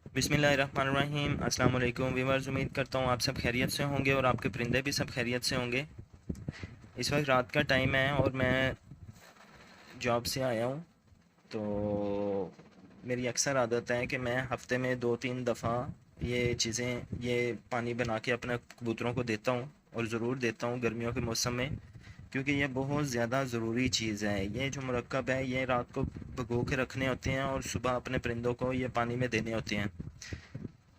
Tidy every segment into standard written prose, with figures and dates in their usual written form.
बिस्मिल्लाहिर्रहमानिर्रहीम। अस्सलाम वालेकुम व्यूअर्स, उम्मीद करता हूँ आप सब खैरियत से होंगे और आपके परिंदे भी सब खैरियत से होंगे। इस वक्त रात का टाइम है और मैं जॉब से आया हूँ। तो मेरी अक्सर आदत है कि मैं हफ्ते में 2-3 दफ़ा ये चीज़ें, ये पानी बना के अपने कबूतरों को देता हूँ और ज़रूर देता हूँ गर्मियों के मौसम में, क्योंकि ये बहुत ज़्यादा ज़रूरी चीज़ है। ये जो मुरक्कब है ये रात को भिगो के रखने होते हैं और सुबह अपने परिंदों को ये पानी में देने होते हैं।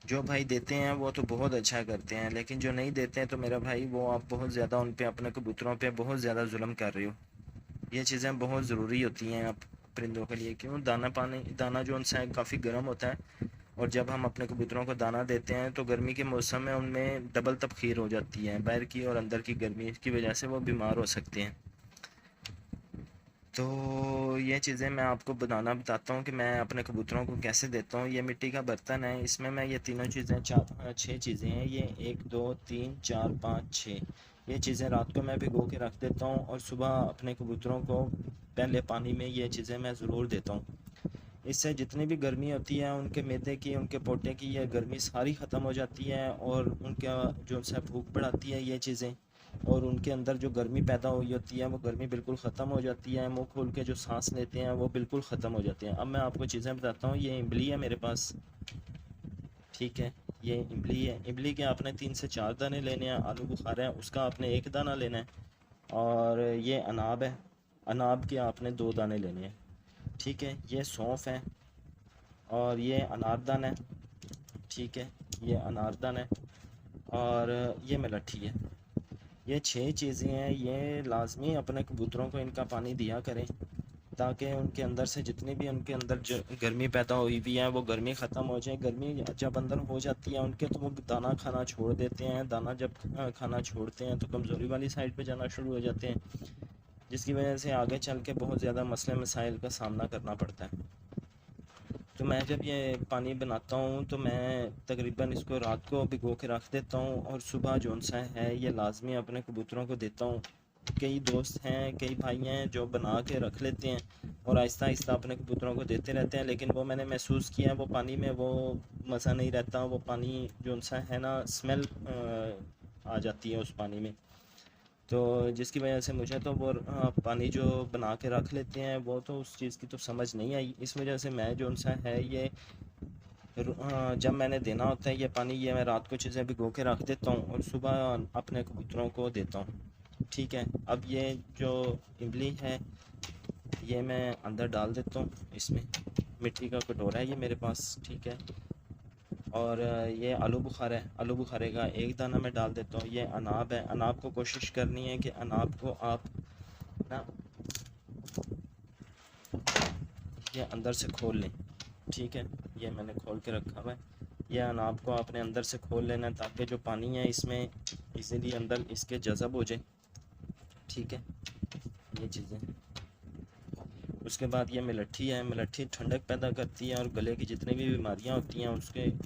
जो भाई देते हैं वो तो बहुत अच्छा करते हैं, लेकिन जो नहीं देते हैं तो मेरा भाई वो आप बहुत ज़्यादा उन पे, अपने कबूतरों पे बहुत ज़्यादा जुल्म कर रहे हो। ये चीज़ें बहुत ज़रूरी होती हैं आप परिंदों के लिए। क्यों? दाना पानी, दाना जो उनसा है काफ़ी गर्म होता है, और जब हम अपने कबूतरों को दाना देते हैं तो गर्मी के मौसम में उनमें डबल तबखीर हो जाती है, बाहर की और अंदर की गर्मी की वजह से वो बीमार हो सकते हैं। तो ये चीज़ें मैं आपको बनाना बताता हूँ कि मैं अपने कबूतरों को कैसे देता हूँ। ये मिट्टी का बर्तन है, इसमें मैं ये तीनों चीज़ें, चार 6 चीज़ें हैं, ये 1 2 3 4 5 6, ये चीज़ें रात को मैं भिगो के रख देता हूँ और सुबह अपने कबूतरों को पहले पानी में ये चीज़ें मैं ज़रूर देता हूँ। इससे जितनी भी गर्मी होती है उनके मैदे की, उनके पोटे की, ये गर्मी सारी ख़त्म हो जाती है और उनका जो सा भूख बढ़ाती है ये चीज़ें, और उनके अंदर जो गर्मी पैदा हुई होती है वो गर्मी बिल्कुल ख़त्म हो जाती है। मुंह खोल के जो सांस लेते हैं वो बिल्कुल ख़त्म हो जाते हैं। अब मैं आपको चीज़ें बताता हूँ। ये इमली है मेरे पास, ठीक है। ये इमली है। इमली के आपने 3 से 4 दाने लेने हैं। आलू बुखारा है, उसका आपने 1 दाना लेना है। और ये अनाब है, अनाब के आपने 2 दाने लेने हैं, ठीक है। ये सौंफ है और ये अनारदाना है, ठीक है। ये अनारदाना है और ये मलट्ठी है। ये 6 चीज़ें हैं, ये लाजमी अपने कबूतरों को इनका पानी दिया करें, ताकि उनके अंदर से जितनी भी उनके अंदर जो गर्मी पैदा हुई हुई है वो गर्मी ख़त्म हो जाए। गर्मी जब अंदर हो जाती है उनके तो वो दाना खाना छोड़ देते हैं। दाना जब खाना छोड़ते हैं तो कमज़ोरी वाली साइड पे जाना शुरू हो जाते हैं, जिसकी वजह से आगे चल के बहुत ज़्यादा मसले मसाइल का सामना करना पड़ता है। तो मैं जब ये पानी बनाता हूँ तो मैं तकरीबन इसको रात को भिगो के रख देता हूँ और सुबह जौन सा है ये लाजमी अपने कबूतरों को देता हूँ। कई दोस्त हैं, कई भाई हैं जो बना के रख लेते हैं और आहिस्ता आहिस्ता अपने कबूतरों को देते रहते हैं, लेकिन वो मैंने महसूस किया वो पानी में वो मज़ा नहीं रहता। वो पानी जौन सा है ना, स्मेल आ जाती है उस पानी में। तो जिसकी वजह से मुझे तो वो पानी जो बना के रख लेते हैं वो तो उस चीज़ की तो समझ नहीं आई। इस वजह से मैं जो सा है ये जब मैंने देना होता है ये पानी, ये मैं रात को चीज़ें भिगो के रख देता हूँ और सुबह अपने कबूतरों को देता हूँ, ठीक है। अब ये जो इमली है ये मैं अंदर डाल देता हूँ इसमें। मिट्टी का कटोरा है ये मेरे पास, ठीक है। और ये आलू बुखारा है, आलू बुखारे का 1 दाना मैं डाल देता हूँ। ये अनाब है, अनाब को कोशिश करनी है कि अनाब को आप ना ये अंदर से खोल लें, ठीक है। ये मैंने खोल के रखा हुआ है। यह अनाब को आपने अंदर से खोल लेना है ताकि जो पानी है इसमें इजीली अंदर इसके जज़ब हो जाए, ठीक है। ये चीज़ें, उसके बाद ये मिलट्ठी है। मिलट्ठी ठंडक पैदा करती है और गले की जितनी भी बीमारियां होती हैं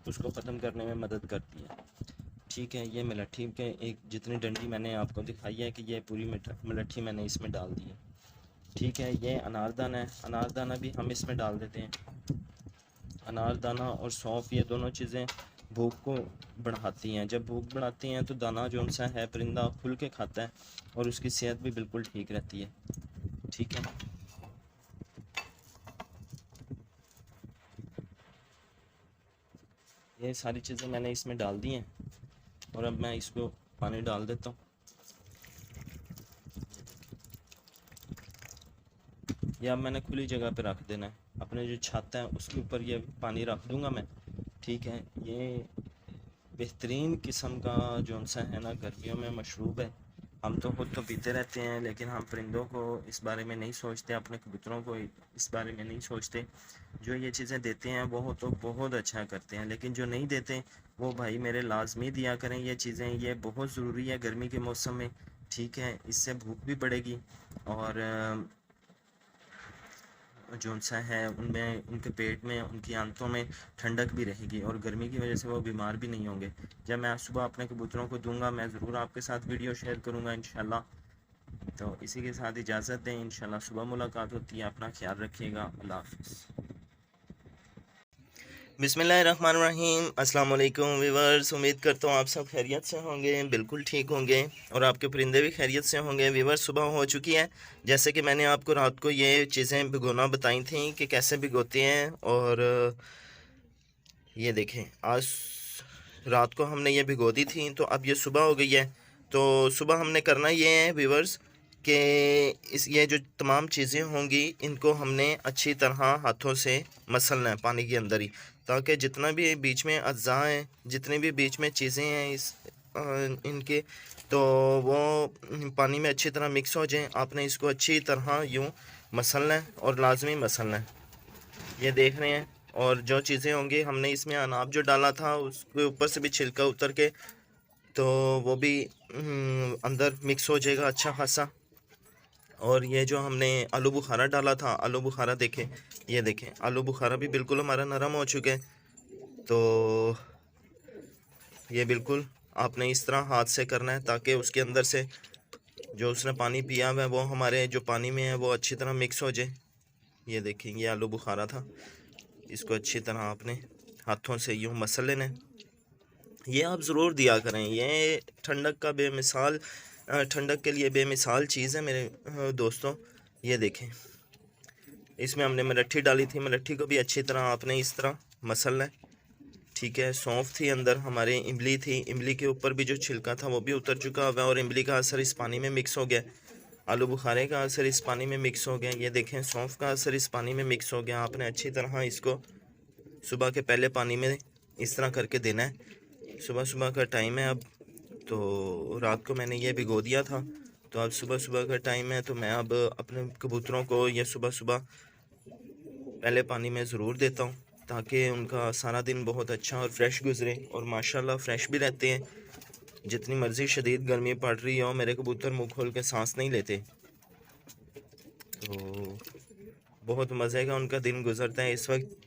उसको ख़त्म करने में मदद करती है, ठीक है। ये मिलट्ठी के एक जितनी डंडी मैंने आपको दिखाई है कि ये पूरी मिलट्ठी मैंने इसमें डाल दी है, ठीक है। ये अनारदाना है, अनारदाना भी हम इसमें डाल देते हैं। अनारदाना और सौंफ ये दोनों चीज़ें भूख को बढ़ाती हैं। जब भूख बढ़ाती हैं तो दाना जो सा है परिंदा खुल के खाता है और उसकी सेहत भी बिल्कुल ठीक रहती है, ठीक है। ये सारी चीज़ें मैंने इसमें डाल दी हैं और अब मैं इसको पानी डाल देता हूँ। ये अब मैंने खुली जगह पे रख देना है, अपने जो छत है उसके ऊपर ये पानी रख दूँगा मैं, ठीक है। ये बेहतरीन किस्म का जो सा है ना गर्मियों में मशरूब है। हम तो खुद तो पीते रहते हैं, लेकिन हम परिंदों को इस बारे में नहीं सोचते, अपने कबूतरों को इस बारे में नहीं सोचते। जो ये चीज़ें देते हैं वो तो बहुत अच्छा करते हैं, लेकिन जो नहीं देते वो भाई मेरे लाजमी दिया करें ये चीज़ें। ये बहुत ज़रूरी है गर्मी के मौसम में, ठीक है। इससे भूख भी बढ़ेगी और जो सा है उनमें, उनके पेट में, उनकी आंतों में ठंडक भी रहेगी और गर्मी की वजह से वो बीमार भी नहीं होंगे। जब मैं आज सुबह अपने कबूतरों को दूंगा मैं ज़रूर आपके साथ वीडियो शेयर करूंगा इंशाल्लाह। तो इसी के साथ इजाज़त दें, इंशाल्लाह सुबह मुलाकात होती है। अपना ख्याल रखिएगा। अल्लाह हाफ़िज़। बिस्मिल्लाहिर्रहमानिर्रहीम। अस्सलाम वालेकुम व्यूवर्स, उम्मीद करता हूँ आप सब खैरियत से होंगे, बिल्कुल ठीक होंगे और आपके परिंदे भी खैरियत से होंगे। व्यूवर्स, सुबह हो चुकी है। जैसे कि मैंने आपको रात को ये चीज़ें भिगोना बताई थी कि कैसे भिगोते हैं, और ये देखें आज रात को हमने ये भिगो दी थी, तो अब ये सुबह हो गई है। तो सुबह हमने करना ये है व्यूवर्स कि ये जो तमाम चीज़ें होंगी इनको हमने अच्छी तरह हाथों से मसलना है पानी के अंदर ही, ताकि जितना भी बीच में अज्जा हैं, जितनी भी बीच में चीज़ें हैं इनके, तो वो पानी में अच्छी तरह मिक्स हो जाएं। आपने इसको अच्छी तरह यूँ मसलना है और लाजमी मसलना है, ये देख रहे हैं। और जो चीज़ें होंगी, हमने इसमें अनाब जो डाला था उसके ऊपर से भी छिलका उतर के, तो वो भी अंदर मिक्स हो जाएगा अच्छा खासा। और ये जो हमने आलू बुखारा डाला था, आलू बुखारा देखें, ये देखें आलू बुखारा भी बिल्कुल हमारा नरम हो चुके हैं। तो ये बिल्कुल आपने इस तरह हाथ से करना है, ताकि उसके अंदर से जो उसने पानी पिया हुआ है वो हमारे जो पानी में है वो अच्छी तरह मिक्स हो जाए। ये देखें, ये आलू बुखारा था, इसको अच्छी तरह आपने हाथों से यूँ मसल लेना है। ये आप ज़रूर दिया करें, ये ठंडक का बेमिसाल ठंडक के लिए बेमिसाल चीज़ है मेरे दोस्तों। ये देखें, इसमें हमने मलट्ठी डाली थी, मलट्ठी को भी अच्छी तरह आपने इस तरह मसलना है, ठीक है। सौंफ थी अंदर, हमारे इमली थी, इमली के ऊपर भी जो छिलका था वो भी उतर चुका हुआ है और इमली का असर इस पानी में मिक्स हो गया। आलू बुखारे का असर इस पानी में मिक्स हो गया। ये देखें, सौंफ का असर इस पानी में मिक्स हो गया। आपने अच्छी तरह इसको सुबह के पहले पानी में इस तरह करके देना है। सुबह सुबह का टाइम है अब, तो रात को मैंने ये भिगो दिया था, तो अब सुबह सुबह का टाइम है, तो मैं अब अपने कबूतरों को ये सुबह सुबह पहले पानी में ज़रूर देता हूँ, ताकि उनका सारा दिन बहुत अच्छा और फ्रेश गुजरे, और माशाल्लाह फ्रेश भी रहते हैं। जितनी मर्ज़ी शदीद गर्मी पड़ रही हो, मेरे कबूतर मुँह खोल के सांस नहीं लेते, तो बहुत मज़े का उनका दिन गुजरता है। इस वक्त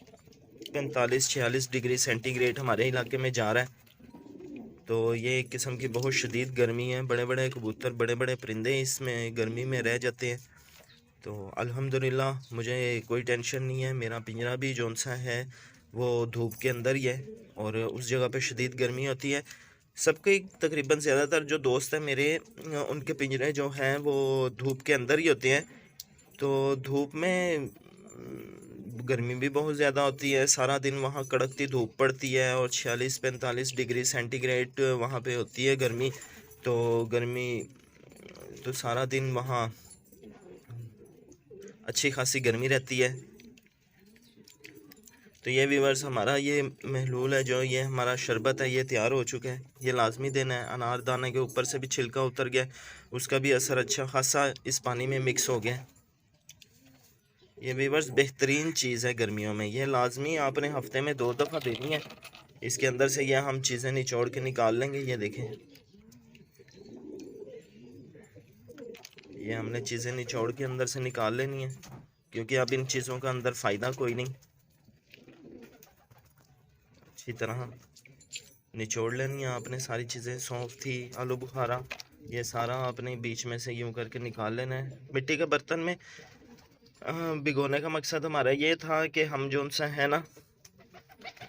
45-46 डिग्री सेंटीग्रेड हमारे इलाके में जा रहा है, तो ये एक किस्म की बहुत शदीद गर्मी है। बड़े बड़े कबूतर, बड़े बड़े परिंदे इसमें गर्मी में रह जाते हैं। तो अल्हम्दुलिल्लाह मुझे कोई टेंशन नहीं है। मेरा पिंजरा भी जौन सा है वो धूप के अंदर ही है, और उस जगह पे शदीद गर्मी होती है। सबके तकरीबन ज़्यादातर जो दोस्त हैं मेरे, उनके पिंजरे जो हैं वो धूप के अंदर ही होते हैं। तो धूप में गर्मी भी बहुत ज़्यादा होती है, सारा दिन वहाँ कड़कती धूप पड़ती है और 46-45 डिग्री सेंटीग्रेड वहाँ पे होती है गर्मी। तो गर्मी तो सारा दिन वहाँ अच्छी खासी गर्मी रहती है। तो ये व्यूवर्स, हमारा ये महलूल है, जो ये हमारा शरबत है, ये तैयार हो चुका है। ये लाजमी देना है। अनार दाने के ऊपर से भी छिलका उतर गया, उसका भी असर अच्छा खासा इस पानी में मिक्स हो गया। ये व्यूवर्स बेहतरीन चीज़ है गर्मियों में, ये लाजमी आपने हफ्ते में 2 दफ़ा देनी है। इसके अंदर से ये हम चीज़ें निचोड़ के निकाल लेंगे। ये देखें, ये हमने चीज़ें निचोड़ के अंदर से निकाल लेनी है, क्योंकि अब इन चीज़ों का अंदर फ़ायदा कोई नहीं। अच्छी तरह निचोड़ लेनी है आपने सारी चीज़ें। सौंफ थी, आलू बुखारा, ये सारा आपने बीच में से यूं करके निकाल लेना है। मिट्टी के बर्तन में भिगोने का मकसद हमारा ये था कि हम जो सा है ना,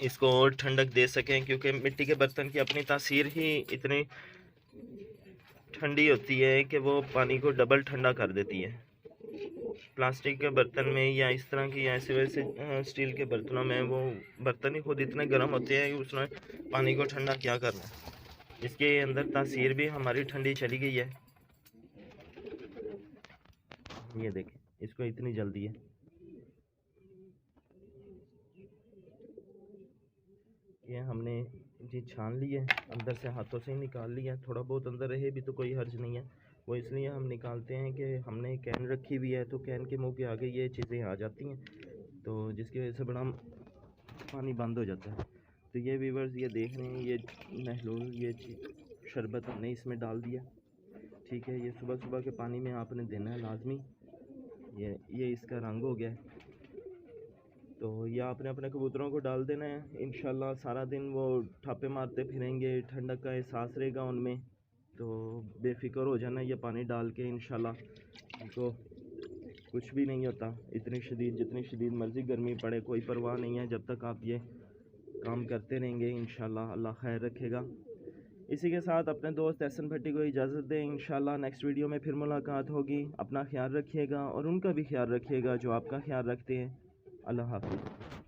इसको और ठंडक दे सकें, क्योंकि मिट्टी के बर्तन की अपनी तासीर ही इतनी ठंडी होती है कि वो पानी को डबल ठंडा कर देती है। प्लास्टिक के बर्तन में या इस तरह की ऐसे वैसे स्टील के बर्तनों में वो बर्तन ही खुद इतने गर्म होते हैं कि उसमें पानी को ठंडा क्या करना है। इसके अंदर तासीर भी हमारी ठंडी चली गई है। ये देखें, इसको इतनी जल्दी है। ये हमने जी छान ली है, अंदर से हाथों से ही निकाल लिया। थोड़ा बहुत अंदर रहे भी तो कोई हर्ज नहीं है, वो इसलिए हम निकालते हैं कि हमने कैन रखी हुई है, तो कैन के मुंह के आगे ये चीज़ें आ जाती हैं, तो जिसकी वजह से बड़ा पानी बंद हो जाता है। तो ये व्यूवर्स, ये देख रहे हैं, ये महलूल, ये शरबत हमने इसमें डाल दिया, ठीक है। ये सुबह सुबह के पानी में आपने देना है लाजमी। ये इसका रंग हो गया है, तो ये आपने अपने कबूतरों को डाल देना है। इंशाल्लाह सारा दिन वो ठापे मारते फिरेंगे, ठंडक का एहसास रहेगा उनमें, तो बेफिक्र हो जाना ये पानी डाल के। इंशाल्लाह उनको कुछ भी नहीं होता। इतनी शदीद, जितनी शदीद मर्ज़ी गर्मी पड़े, कोई परवाह नहीं है, जब तक आप ये काम करते रहेंगे इंशाल्लाह। अल्लाह खैर रखेगा। इसी के साथ अपने दोस्त एहसन भट्टी को इजाज़त दें। इंशाल्लाह नेक्स्ट वीडियो में फिर मुलाकात होगी। अपना ख्याल रखिएगा और उनका भी ख्याल रखिएगा जो आपका ख्याल रखते हैं। अल्लाह हाफ़िज़।